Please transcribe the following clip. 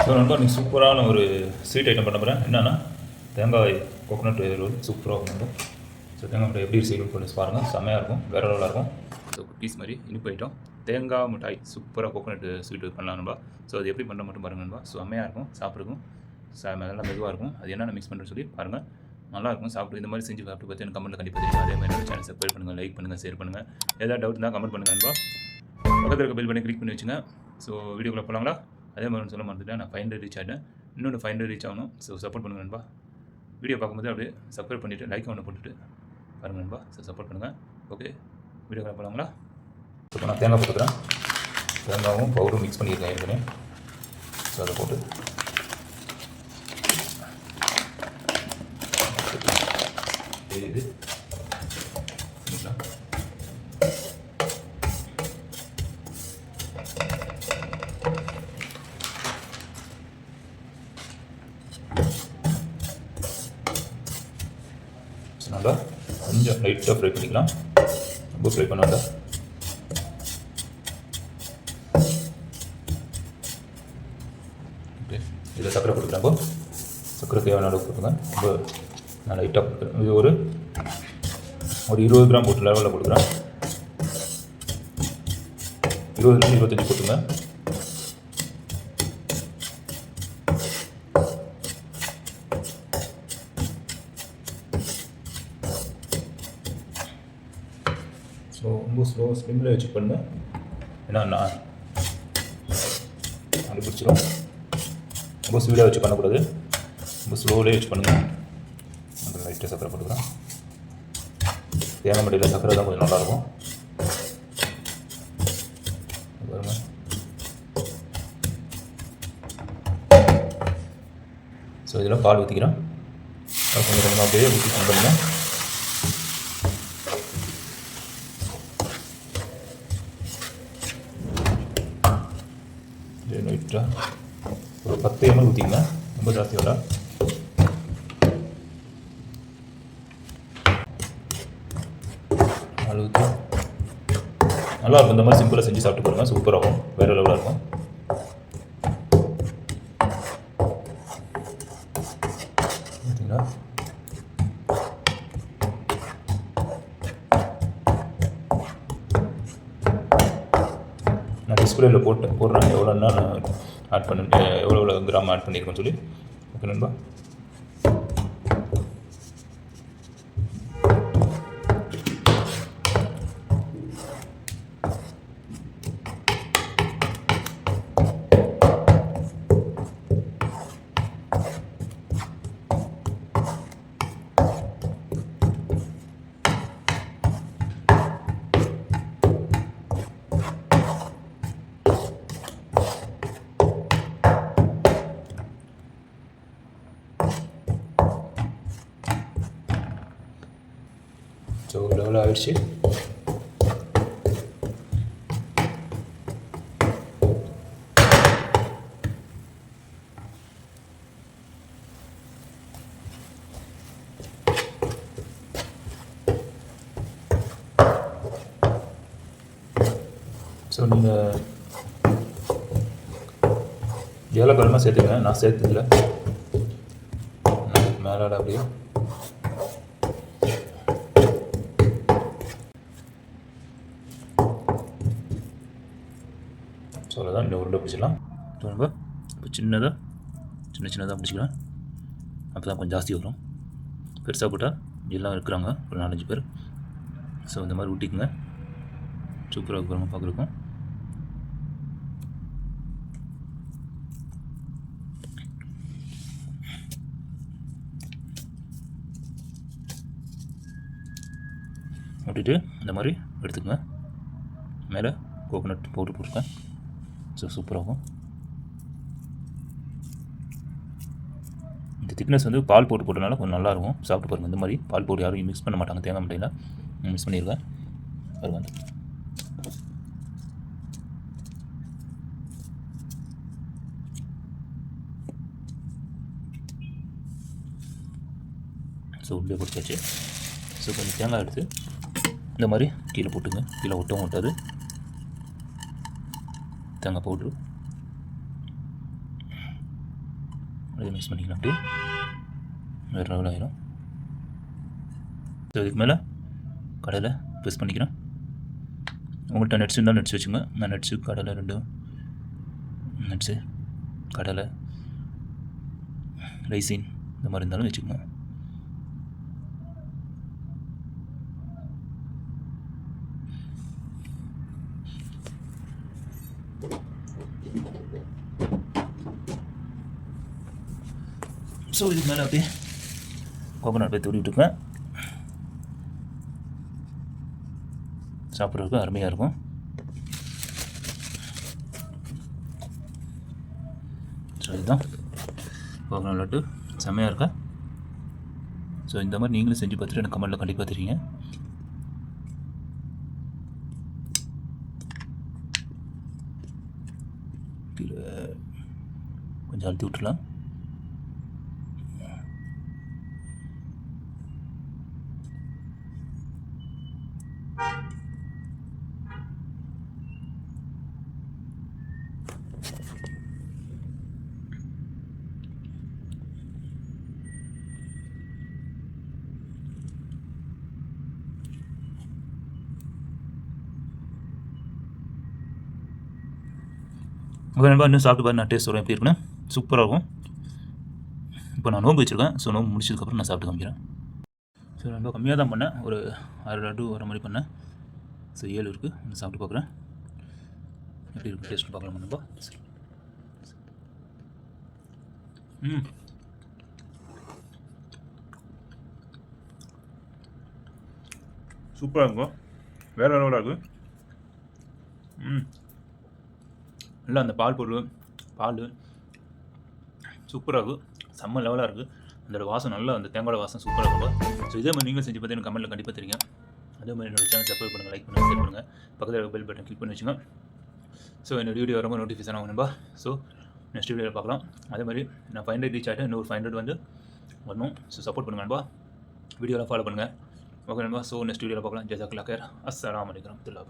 So நண்பா நீங்கள் சூப்பரான ஒரு ஸ்வீட் ஐட்டம் பண்ண போகிறேன். என்னென்னா தேங்காய் கோகோனட் ரோல் சூப்பராக இருக்கும் நண்பா. ஸோ தேங்காய் மிட்டாய் எப்படி செய்யணும் பண்ணி பாருங்கள், செம்மையாக இருக்கும், வேறு லெவலாக இருக்கும். ஸோ குக்கீஸ் மாதிரி இனிப்பு ஐட்டம் தேங்காய் மிட்டாய் சூப்பராக கோகோனட் ஸ்வீட் பண்ணலாம் நண்பா. ஸோ அது எப்படி பண்ண மட்டும் பாருங்கள் நண்பா. செம்மையாக இருக்கும், சாப்பிட்ருக்கும் நல்லா மெதுவாக இருக்கும். அது என்னென்ன மிக்ஸ் பண்ணுறேன்னு சொல்லி பாருங்கள், நல்லாயிருக்கும். சாப்பிட்டு இந்த மாதிரி செஞ்சு சாப்பிட்டு பார்த்து எனக்கு கமெண்ட்டில் கண்டிப்பாக தெரியும். அதே மாதிரி சேனல் சப்ஸ்கிரைப் பண்ணுங்கள், லைக் பண்ணுங்கள், ஷேர் பண்ணுங்கள். ஏதாவது டவுட் இருந்தால் கமெண்ட் பண்ணுங்கள் நண்பா. பக்கத்தில் இருக்க பெல் பண்ணி கிளிக் பண்ணி வச்சுங்க. ஸோ வீடியோக்குள்ளே போகலாங்களா? அதே மாதிரி சொல்ல மறந்துட்டேன், நான் 500 ரீச் ஆகிட்டேன். இன்னொன்று 500 ரீச் ஆகணும். ஸோ சப்போர்ட் பண்ணுங்கள் நண்பா. வீடியோ பார்க்கும்போது அப்படியே சப்ஸ்கிரைப் பண்ணிவிட்டு லைக் ஒன்று போட்டுட்டு பாருங்கள் நண்பா. ஸோ சப்போர்ட் பண்ணுங்கள். ஓகே, வீடியோக்குள்ளே போகலாங்களா? இப்போ நான் தேங்காய் போட்டுக்கிறேன். தேங்காயும் பவுடரும் மிக்ஸ் பண்ணியிருக்கேன் ஏற்கனவே. ஸோ அதை போட்டு இது நல்லா கொஞ்சம் லைட்டாக ஃப்ரை பண்ணிக்கலாம். ரொம்ப ஃப்ரை பண்ண வேண்டாம். ஓகே, இதில் சர்க்கரை போட்டுக்கலாம். இப்போ சர்க்கரை தேவையான அளவு போட்டுங்க. ரொம்ப நான் லைட்டாக போட்டுக்கிறேன். இது ஒரு 20 கிராம் போட்டு லெவலில் போட்டுக்கிறேன். 20 25 போட்டுங்க. ரொம்ப ஸ்லிம்மில் வச்சு பண்ணுங்கள். ஏன்னா நான் அடி பிடிச்சிடும். ரொம்ப ஸ்பீடாக வச்சு பண்ணக்கூடாது, ரொம்ப ஸ்லோவிலே வச்சு பண்ணுங்கள். அந்த லைட்டாக சக்கரை போட்டுக்கிறேன். தேங்காய் மடியில் சக்கரை தான் கொஞ்சம் நல்லாயிருக்கும். பாருங்கள், ஸோ இதில் பால் ஊற்றிக்கிறேன். கொஞ்சம் கொஞ்சமாக அப்படியே ஊற்றி பண்ணுங்க. ஒரு 10 ml ஊற்றிங்க, ரொம்ப ஜாஸ்தி விட. அது ஊற்றி நல்லாயிருக்கும். இந்த மாதிரி சிம்பிளாக செஞ்சு சாப்பிட்டு பாருங்கள், சூப்பராகும், வேறு லெவலாக இருக்கும். பார்த்தீங்களா? நான் டிஸ்பிளேயில் போடுறேன் எவ்வளோன்னா நான் ஆட் பண்ண எவ்வளோ கிராம் ஆட் பண்ணியிருக்கேன்னு சொல்லி. ஓகே நண்பா. ஸோ லெவல் ஆகிடுச்சு. ஸோ நீங்கள் ஏலக்காயமாக சேர்த்துக்கங்க, நான் சேர்த்துக்கல. மேலாட அப்படியே ஸோ அவ்வளோதான். இந்த உருண்டை பிடிச்சிடலாம். நம்ம இப்போ சின்னதாக பிடிச்சிக்கலாம். அப்போ தான் கொஞ்சம் ஜாஸ்தி வரும். பெருசாக போட்டால் எல்லாம் இருக்கிறாங்க ஒரு 4-5 பேர். ஸோ இந்த மாதிரி ஊட்டிக்குங்க, சூப்பராக இருக்கிறவங்க பார்க்குறக்கும். ஊட்டிட்டு இந்த மாதிரி எடுத்துக்கங்க. மேலே கோகோனட் பவுடர் போட்டிருக்கேன். ஸோ சூப்பராகும். இந்த திக்னஸ் வந்து பால் போட்டு போட்டனால கொஞ்சம் நல்லாயிருக்கும். சாப்பிட்டு பாருங்கள். இந்த மாதிரி பால் போட்டு யாரும் மிக்ஸ் பண்ண மாட்டாங்க தேங்காய் மிட்டாயில். மிக்ஸ் பண்ணியிருக்கேன் பாருங்கள். ஸோ உள்ளே பிடிச்சாச்சு. ஸோ கொஞ்சம் தேங்காய் எடுத்து இந்த மாதிரி கீழே போட்டுங்க. கீழே ஒட்டவும் ஒட்டாது. தேங்காய் பவுட்ரு அப்படியே மிக்ஸ் பண்ணிக்கலாம். அப்படியே வேறு லெவல் ஆயிரும். ஸோ இதுக்கு மேலே கடலை ப்ரெஸ் பண்ணிக்கிறேன். உங்கள்கிட்ட நட்ஸ் இருந்தால் நட்ஸ் வச்சுங்க. நான் நட்ஸு கடலை ரெண்டும் நட்ஸு கடலை ரைசின் இந்த மாதிரி இருந்தாலும் வச்சுக்கோங்க. ஸோ இதுக்கு மேலே அப்படியே கோகோனட் அப்படியே தூவி விட்டுருக்கேன். சாப்பிட்றதுக்கு அருமையாக இருக்கும். ஸோ இதுதான் கோகோனட் லட்டு செம்மையாக இருக்கா. ஸோ இந்த மாதிரி நீங்களும் செஞ்சு பார்த்துட்டு எனக்கு கமெண்ட்டில் கண்டிப்பாக தெரியுங்க. கொஞ்சம் அழுத்தி விட்டுலாம். ஓகே நண்பா, இன்னும் சாப்பிட்டு பாரு, நான் டேஸ்ட் சொல்கிறேன் எப்படி இருக்குன்னு. சூப்பராக இருக்கும். இப்போ நான் நோம்பு வச்சுருக்கேன். ஸோ நோம்பு முடிச்சதுக்கப்புறம் நான் சாப்பிட்டு காமிக்கிறேன். ஸோ ரொம்ப கம்மியாக தான் பண்ணேன். ஒரு 6 லட்டு வர மாதிரி பண்ணேன். ஸோ 7 இருக்குது. நான் சாப்பிட்டு பார்க்குறேன் எப்படி இருக்குது டேஸ்ட்டு பார்க்கலாம் நண்பா. சூப்பராக இருக்கும். வேறு லெவலாக இருக்குது. இல்லை அந்த பால் சூப்பராக இருக்குது. செம்ம லெவலாக இருக்குது. அந்த வாசம் நல்லா அந்த தேங்காயோட வாசம் சூப்பராக இருக்கும். ஸோ இதே மாதிரி நீங்கள் செஞ்சு பார்த்து எனக்கு கமெண்ட்டில் கண்டிப்பாக தெரியுங்க. அதே மாதிரி என்னோட சேனல் சப்ஸ்கிரைப் பண்ணுங்கள், லைக் பண்ணுங்கள், ஷேர் பண்ணுங்கள், பக்கத்தில் பெல் பட்டன் கிளிக் பண்ணி வச்சுங்க. ஸோ என்னோட வீடியோ வரும்போது நோட்டிஃபிகேஷன் ஆகும் நண்பா. ஸோ நெக்ஸ்ட் வீடியோவில் பார்க்கலாம். அதே மாதிரி நான் 500 ரீச் ஆகிட்டேன். இன்னொரு 500 வந்து வரணும். ஸோ சப்போர்ட் பண்ணுங்கள் நண்பா. வீடியோலாம் ஃபாலோ பண்ணுங்கள். ஓகே நண்பா. ஸோ நெக்ஸ்ட் வீடியோவில் பார்க்கலாம். ஜஸாக்கல்லாஹ் கைர். அஸ்ஸலாமு அலைக்கும் வரஹ்மத்துல்லாஹ்.